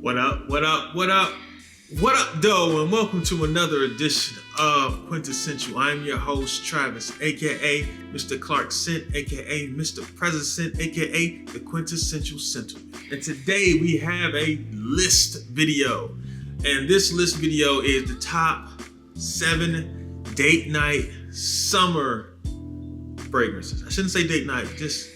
What up, what up, what up? What up, though, and welcome to another edition of QuinteScential. I'm your host, Travis, aka Mr. Clark Scent, aka Mr. President, aka the QuinteScential Sentiment. And today we have a list video. And this list video is the top 7 date night summer fragrances. I shouldn't say date night, just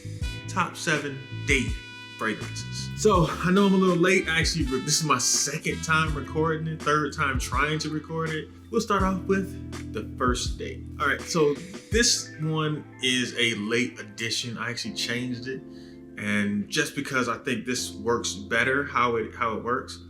top 7 date fragrances. So I know I'm a little late. Actually, this is my second time recording it, third time trying to record it. We'll start off with the first date. All right, so this one is a late addition. I actually changed it, and just because I think this works better how it works.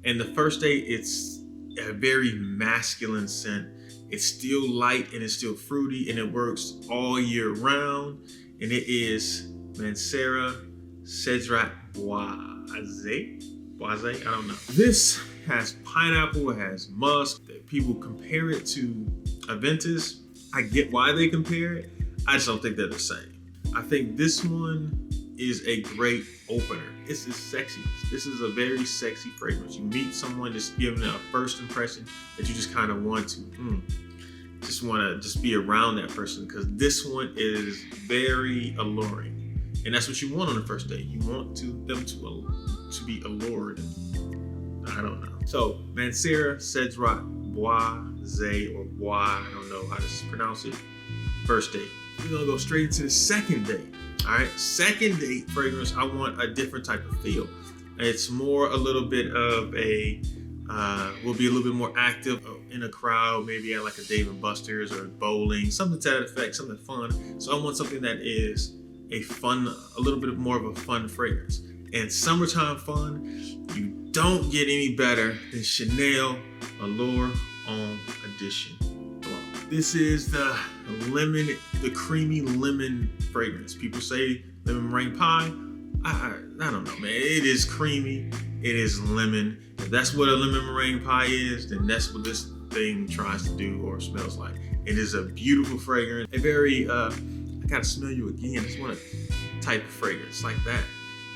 And the first date, it's a very masculine scent. It's still light and it's still fruity, and it works all year round. And it is Mancera Cedrat Boise, I don't know. This has pineapple, it has musk. People compare it to Aventus. I get why they compare it. I just don't think they're the same. I think this one is a great opener. It's sexy. This is a very sexy fragrance. You meet someone, just giving a first impression that you just kind of want to, just be around that person, because this one is very alluring. And that's what you want on the first date. You want them to be allured. I don't know. So Mancera Cedrat Boise or Bois, I don't know how to pronounce it. First date. We're gonna go straight into the second date. All right, second date fragrance. I want a different type of feel. It's more a little bit of a. We'll be a little bit more active in a crowd, maybe at like a Dave & Buster's or bowling, something to that effect, something fun. So I want something that is a little bit more of a fun fragrance. And summertime fun, you don't get any better than Chanel Allure Homme Edition. This is the creamy lemon fragrance. People say lemon meringue pie. I don't know, man. It is creamy. It is lemon. If that's what a lemon meringue pie is, then that's what this thing tries to do or smells like. It is a beautiful fragrance. A very I gotta smell you again. It's one type of fragrance like that.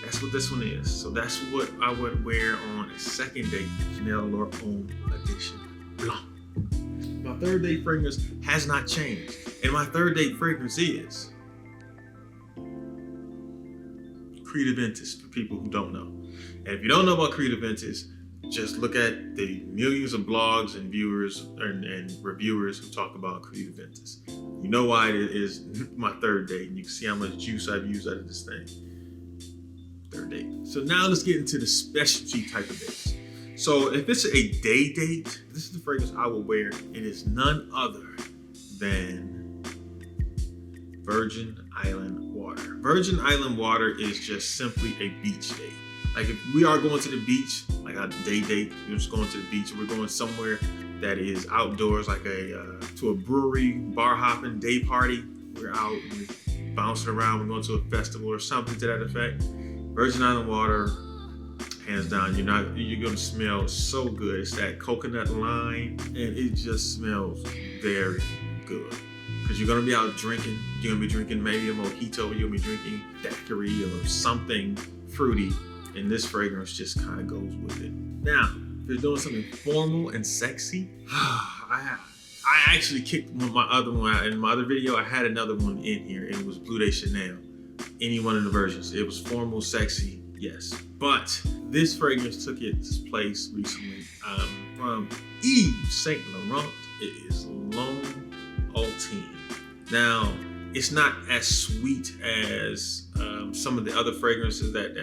That's what this one is. So that's what I would wear on a second date. Chanel Allure Homme Edition Blanc. My third date fragrance has not changed. And my third date fragrance is Creed Aventus, for people who don't know. And if you don't know about Creed Aventus, just look at the millions of blogs and viewers and reviewers who talk about Creed Aventus. You know why it is my third date, and you can see how much juice I've used out of this thing. Third date. So now let's get into the specialty type of dates. So if it's a day date, this is the fragrance I will wear. It is none other than Virgin Island Water. Virgin Island Water is just simply a beach date. Like if we are going to the beach, like a day date, we're just going to the beach, or we're going somewhere that is outdoors, like to a brewery, bar hopping, day party. We're out, we're bouncing around, we're going to a festival or something to that effect. Virgin Island Water, hands down, you're gonna smell so good. It's that coconut lime, and it just smells very good. Because you're gonna be out drinking, you're gonna be drinking maybe a mojito, you're gonna be drinking daiquiri or something fruity, and this fragrance just kind of goes with it. Now, if you're doing something formal and sexy, I actually kicked my other one. In my other video, I had another one in here. It was Bleu de Chanel. Any one of the versions. It was formal, sexy, yes. But this fragrance took its place recently from Yves Saint Laurent. It is L'Homme Ultime. Now, it's not as sweet as some of the other fragrances that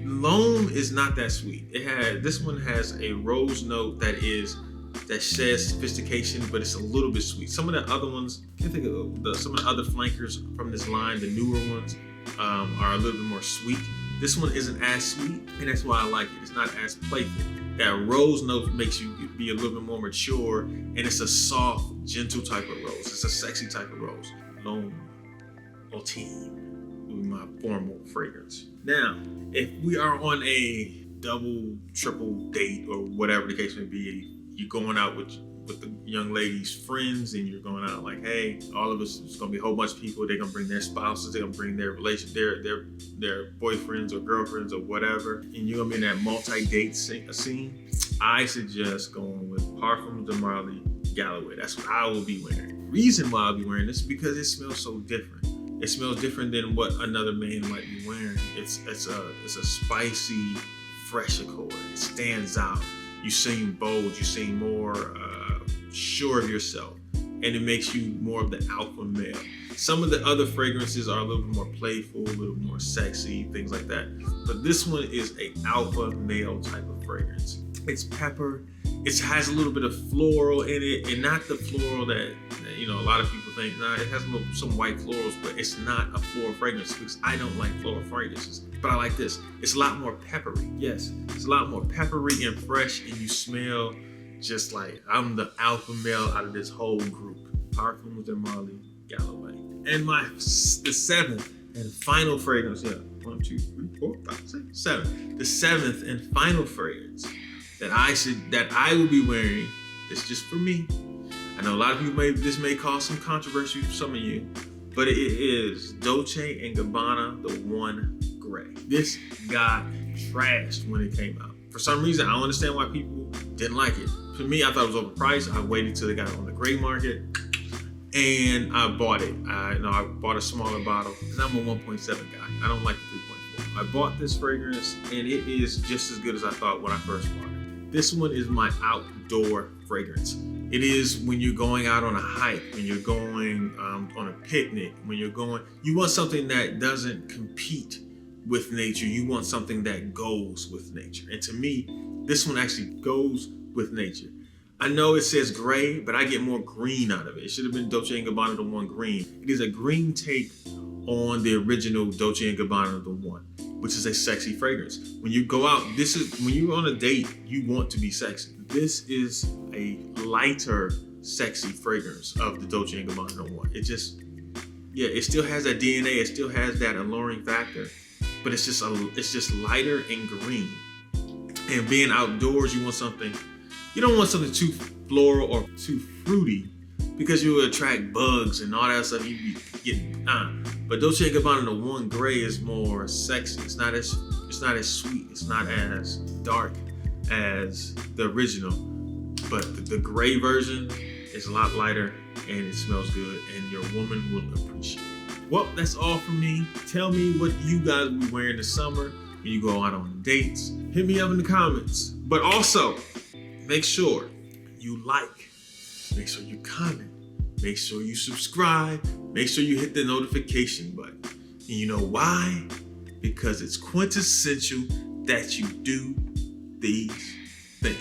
L'Homme is not that sweet. This one has a rose note that says sophistication, but it's a little bit sweet. Some of the other ones, I can't think of some of the other flankers from this line, the newer ones, are a little bit more sweet. This one isn't as sweet, and that's why I like it. It's not as playful. That rose note makes you be a little bit more mature, and it's a soft, gentle type of rose. It's a sexy type of rose. L'Homme Ultime will be my formal fragrance. Now, if we are on a double, triple date, or whatever the case may be, you're going out with with the young lady's friends, and you're going out like, hey, all of us, it's gonna be a whole bunch of people. They're gonna bring their spouses, they're gonna bring their their boyfriends or girlfriends or whatever, and you're gonna be in that multi-date scene. I suggest going with Parfums de Marly Galloway. That's what I will be wearing. Reason why I'll be wearing this is because it smells so different. It smells different than what another man might be wearing. It's a spicy, fresh accord. It stands out. You seem bold. You seem more sure of yourself, and it makes you more of the alpha male. Some of the other fragrances are a little bit more playful, a little more sexy, things like that. But this one is a alpha male type of fragrance. It's pepper. It has a little bit of floral in it, and not the floral that a lot of people think. Nah, it has some white florals, but it's not a floral fragrance because I don't like floral fragrances. But I like this. It's a lot more peppery. Yes, it's a lot more peppery and fresh, and you smell just like I'm the alpha male out of this whole group. Parfums de Marly Galloway. And the seventh and final fragrance. Yeah, 1, 2, 3, 4, 5, 6, 7. The seventh and final fragrance that I will be wearing. It's just for me. I know a lot of you this may cause some controversy for some of you, but it is Dolce & Gabbana, the One Gray. This got trashed when it came out. For some reason, I don't understand why people didn't like it. For me, I thought it was overpriced. I waited till it got on the gray market, and I bought it. I bought a smaller bottle because I'm a 1.7 guy. I don't like the 3.4. I bought this fragrance, and it is just as good as I thought when I first bought it. This one is my outdoor fragrance. It is when you're going out on a hike, when you're going on a picnic, you want something that doesn't compete with nature. You want something that goes with nature. And to me, this one actually goes with nature. I know it says gray, but I get more green out of it. It should have been Dolce & Gabbana, the One Green. It is a green take on the original Dolce & Gabbana, the One, which is a sexy fragrance. When you go out, when you're on a date, you want to be sexy. This is a lighter, sexy fragrance of the Dolce & Gabbana, the One. It still has that DNA. It still has that alluring factor, but it's just lighter and green. And being outdoors, you don't want something too floral or too fruity because you will attract bugs and all that stuff. You be getting But Dolce & Gabbana, the One Gray is more sexy. It's not as sweet. It's not as dark as the original. But the gray version is a lot lighter and it smells good, and your woman will appreciate it. Well, that's all from me. Tell me what you guys will be wearing this summer when you go out on dates. Hit me up in the comments. But also, make sure you like, make sure you comment, make sure you subscribe, make sure you hit the notification button. And you know why? Because it's quintessential that you do these things.